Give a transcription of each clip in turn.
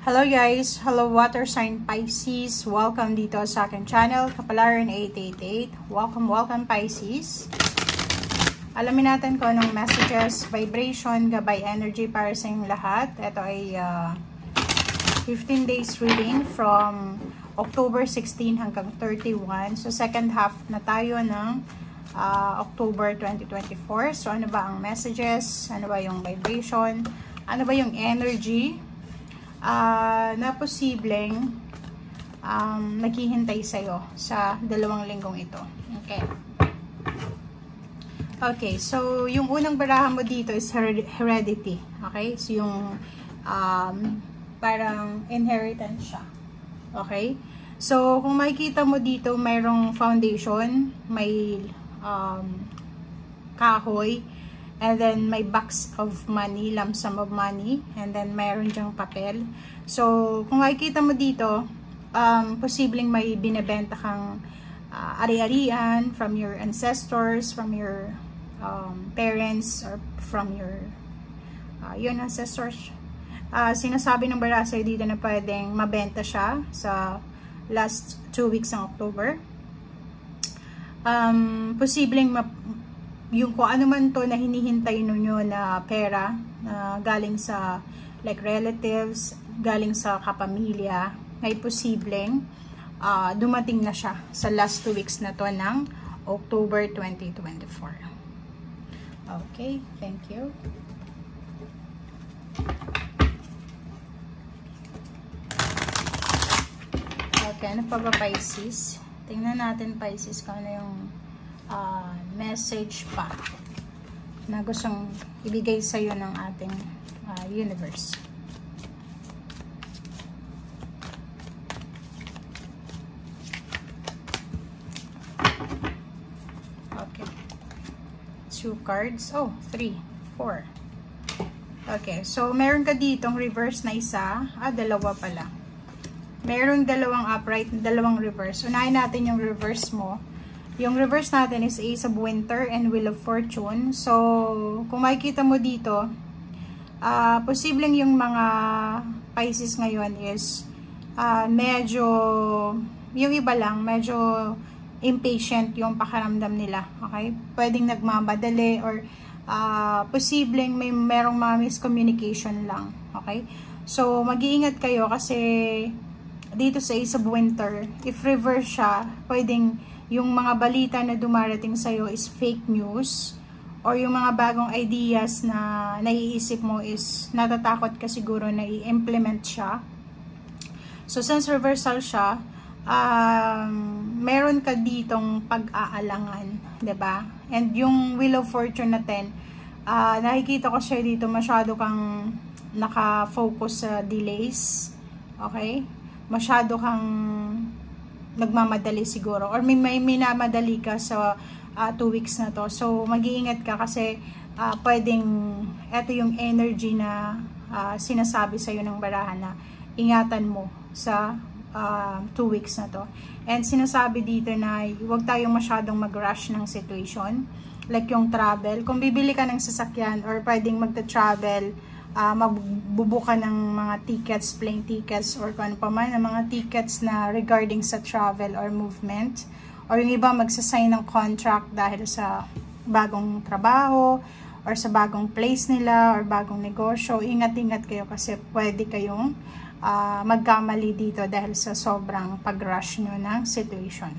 Hello guys! Hello water sign Pisces! Welcome dito sa aking channel, Kapalaran 888. Welcome Pisces! Alamin natin kung anong messages, vibration, gabay energy para sa inyong lahat. Ito ay 15 days reading from October 16 hanggang 31. So second half na tayo ng October 2024. So ano ba ang messages? Ano ba yung vibration? Ano ba yung energy na posibleng naghihintay sa'yo sa 2 linggong ito? Okay, so yung unang barahan mo dito is heredity. Okay, so yung parang inheritance siya. Okay, so kung makikita mo dito, mayroong foundation, may kahoy, and then may box of money, lump sum of money, and then mayroon dyang papel. So kung makikita mo dito, posibleng may binebenta kang ari-arian from your ancestors, from your parents, or from your yun, ancestors. Sinasabi ng barasa dito na pwedeng mabenta siya sa last 2 weeks ng October. Posibleng yung kung ano man to na hinihintay ninyo na pera na galing sa like relatives, galing sa kapamilya, ay posibleng dumating na siya sa last 2 weeks na to ng October 2024. Okay, thank you. Okay, ano pa ba Pisces? Tingnan natin Pisces kung ano yung message pa na gustong ibigay sa iyo ng ating universe. Okay. 2 cards. Oh, 3, 4. Okay, so meron ka ditong reverse na isa. Dalawa pala. Merong 2 upright, 2 reverse. Unahin natin yung reverse mo. Yung reverse natin is Ace of Winter and Wheel of Fortune. So, kung makikita mo dito, posibleng yung mga Pisces ngayon is medyo, yung iba lang, medyo impatient yung pakaramdam nila. Okay? Pwedeng nagmamadali or posibleng merong mga miscommunication lang. Okay? So, mag-iingat kayo kasi dito sa Ace of Winter, if reverse siya, pwedeng yung mga balita na dumarating sa'yo is fake news, or yung mga bagong ideas na naiisip mo is natatakot ka siguro na i-implement siya. So since reversal siya, meron ka ditong pag-aalangan, 'di ba? And yung Wheel of Fortune natin, nakikita ko siya dito, masyado kang naka-focus sa delays. Okay? Masyado kang nagmamadali siguro, or may minamadali ka sa 2 weeks na to. So mag-iingat ka kasi pwedeng eto yung energy na sinasabi sa'yo ng barahan na ingatan mo sa 2 weeks na to. And sinasabi dito na huwag tayong masyadong mag-rush ng situation, like yung travel. Kung bibili ka ng sasakyan or pwedeng magta-travel, magbubuka ng mga tickets, plane tickets, or kung ano pa man, ng mga tickets na regarding sa travel or movement, or yung iba magsasign ng contract dahil sa bagong trabaho or sa bagong place nila or bagong negosyo. Ingat-ingat kayo kasi pwede kayong magkamali dito dahil sa sobrang pag-rush nyo ng situation.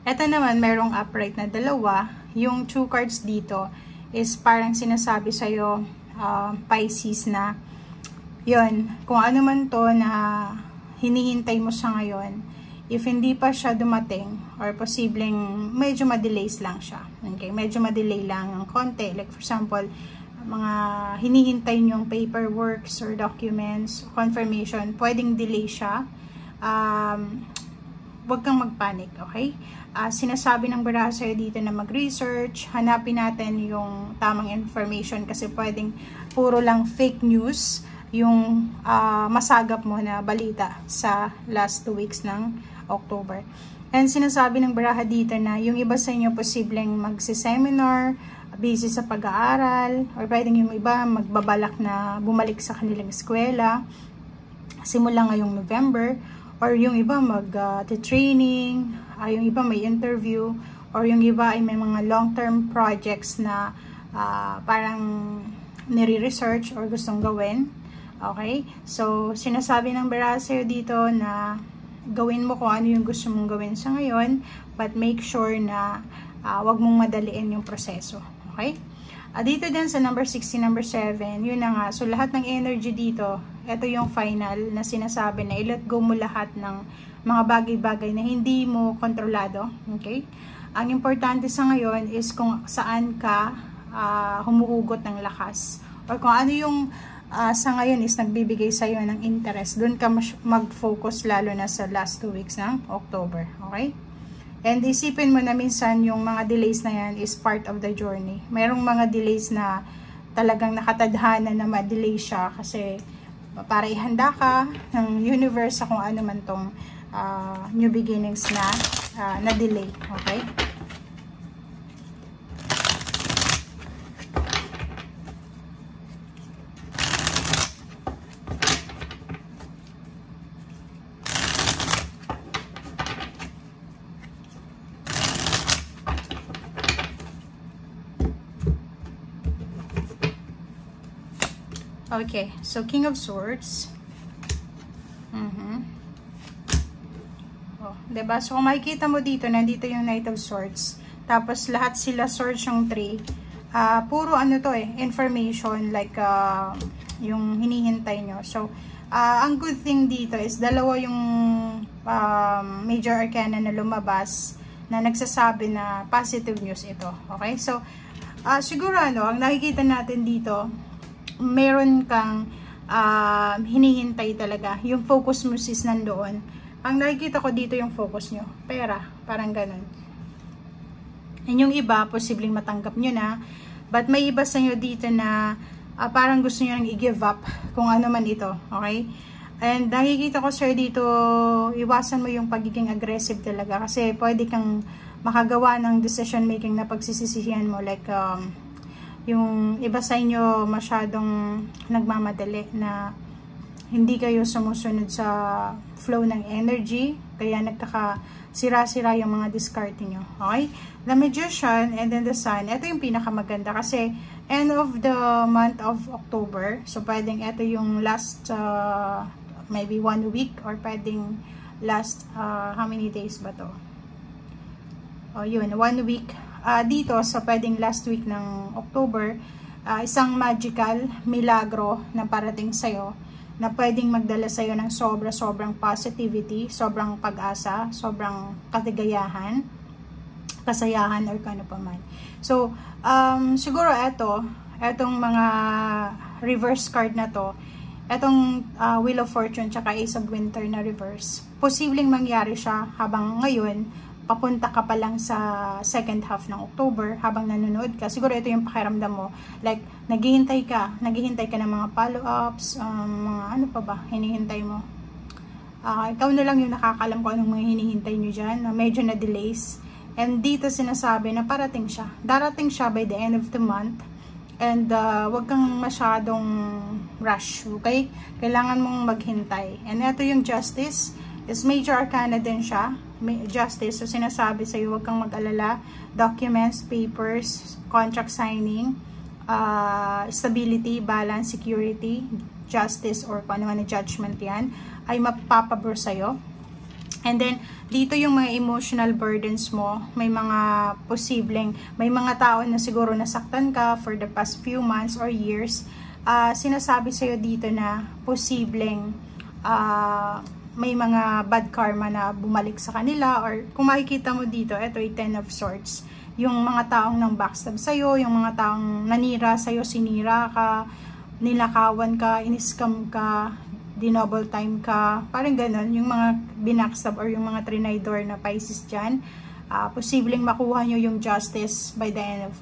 Ito naman, merong upright na 2. Yung 2 cards dito is parang sinasabi sa'yo, Pisces, na yun, kung ano man to na hinihintay mo siya ngayon, if hindi pa siya dumating, or posibleng medyo ma-delays lang siya. Okay, medyo ma-delay lang ng konti. Like for example, mga hinihintay nyong paperworks or documents, confirmation, pwedeng delay siya. Huwag kang magpanic, okay? Sinasabi ng baraha sa'yo dito na mag-research, hanapin natin yung tamang information kasi pwedeng puro lang fake news yung masagap mo na balita sa last 2 weeks ng October. And sinasabi ng baraha dito na yung iba sa inyo posibleng magsi-seminar, busy sa pag-aaral, or pwedeng yung iba magbabalak na bumalik sa kanilang eskwela. simula ngayong November, or yung iba mag-training, yung iba may interview, or yung iba ay may mga long-term projects na parang nire-research or gustong gawin. Okay? So, sinasabi ng Baraha sa'yo dito na gawin mo kung ano yung gusto mong gawin sa ngayon, but make sure na wag mong madaliin yung proseso. Okay? Dito din sa number 60, number 7, yun na nga. So, lahat ng energy dito, ito yung final na sinasabi na i-let go mo lahat ng mga bagay-bagay na hindi mo kontrolado. Okay? Ang importante sa ngayon is kung saan ka humuhugot ng lakas. Or kung ano yung sa ngayon is nagbibigay sa'yo ng interest. Doon ka mag-focus lalo na sa last 2 weeks ng October. Okay? And isipin mo na minsan yung mga delays na yan is part of the journey. Mayroong mga delays na talagang nakatadhana na ma-delay siya kasi para ihanda ka ng universe sa kung ano man tong new beginnings na delay. Okay? Okay, so King of Swords. Oh, diba? So, kung makikita mo dito, nandito yung Knight of Swords. Tapos, lahat sila swords yung 3. Puro ano to information, like, yung hinihintay nyo. So, ang good thing dito is, dalawa yung major arcana na lumabas na nagsasabi na positive news ito. Okay? So, siguro ang nakikita natin dito, meron kang hinihintay talaga. Yung focus mo is nandoon. Ang nakikita ko dito yung focus nyo. Pera. Parang ganun. And yung iba, posibleng matanggap nyo na. But may iba sa nyo dito na parang gusto nyo nang i-give up kung ano man ito. Okay? And nakikita ko sir dito, iwasan mo yung pagiging aggressive talaga. Kasi pwede kang makagawa ng decision making na pagsisisihan mo. Like, yung iba sa inyo masyadong nagmamadali na hindi kayo sumusunod sa flow ng energy, kaya nagkakasira-sira yung mga discarding nyo. Okay? The Magician and then the Sun, ito yung pinakamaganda kasi end of the month of October, so pwedeng ito yung last maybe 1 week or pwedeng last how many days ba to? Yun, 1 week. Dito sa pwedeng last week ng October, isang magical milagro na parating sa'yo na pwedeng magdala sa'yo ng sobrang positivity, sobrang pag-asa, sobrang katigayahan, kasayahan, or kano pa man. So, siguro etong mga reverse card na to, etong Wheel of Fortune tsaka Ace of Winter na reverse, posibleng mangyari siya habang ngayon, papunta ka pa lang sa second half ng October habang nanonood ka. Siguro ito yung pakiramdam mo. Like, naghihintay ka ng mga follow-ups, mga ano pa ba, hinihintay mo. Ikaw na lang yung nakakalam kung anong mga hinihintay nyo dyan, na medyo na delays. And dito sinasabi na parating siya. Darating siya by the end of the month. And wag kang masyadong rush, okay? Kailangan mong maghintay. And ito yung Justice. Is major arcana din siya. Justice. So, sinasabi sa'yo, huwag kang mag-alala. Documents, papers, contract signing, stability, balance, security, justice, or kung ano man na judgment yan, ay mapapabor sa'yo. And then, dito yung mga emotional burdens mo, may mga may mga tao na siguro nasaktan ka for the past few months or years, sinasabi sa'yo dito na posibleng, may mga bad karma na bumalik sa kanila, or kung makikita mo dito, ito ay 10 of Swords. Yung mga taong nang backstab sa'yo, yung mga taong nanira sa'yo, sinira ka, nilakawan ka, in-scam ka, dinouble time ka, parang ganun, yung mga binackstab or yung mga trinidor na Pisces dyan, posibleng makuha nyo yung justice by the end of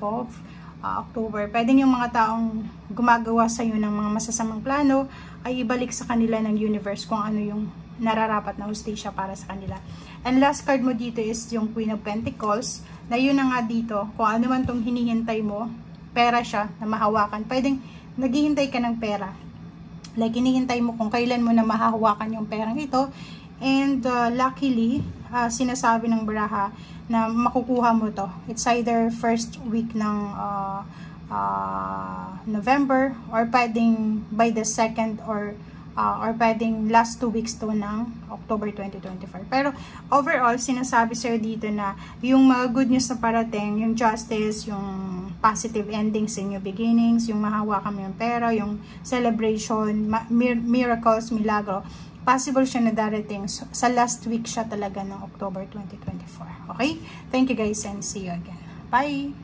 October. Pwedeng yung mga taong gumagawa sa'yo ng mga masasamang plano ay ibalik sa kanila ng universe kung ano yung nararapat na hustisya para sa kanila. And last card mo dito is yung Queen of Pentacles, na yun na nga dito, kung ano man tong hinihintay mo, pera siya na mahawakan. Pwedeng naghihintay ka ng pera. Like, hinihintay mo kung kailan mo na mahahawakan yung perang ito. And luckily, sinasabi ng baraha na makukuha mo to. It's either first week ng November, or pwedeng by the second, or pwedeng last 2 weeks to ng October 2025. Pero overall, sinasabi sa'yo dito na yung mga good news na parating, yung justice, yung positive endings in new beginnings, yung mahawakan mo yung pera, yung celebration, miracles, milagro, possible siya na darating sa last week siya talaga ng October 2024. Okay? Thank you guys and see you again. Bye!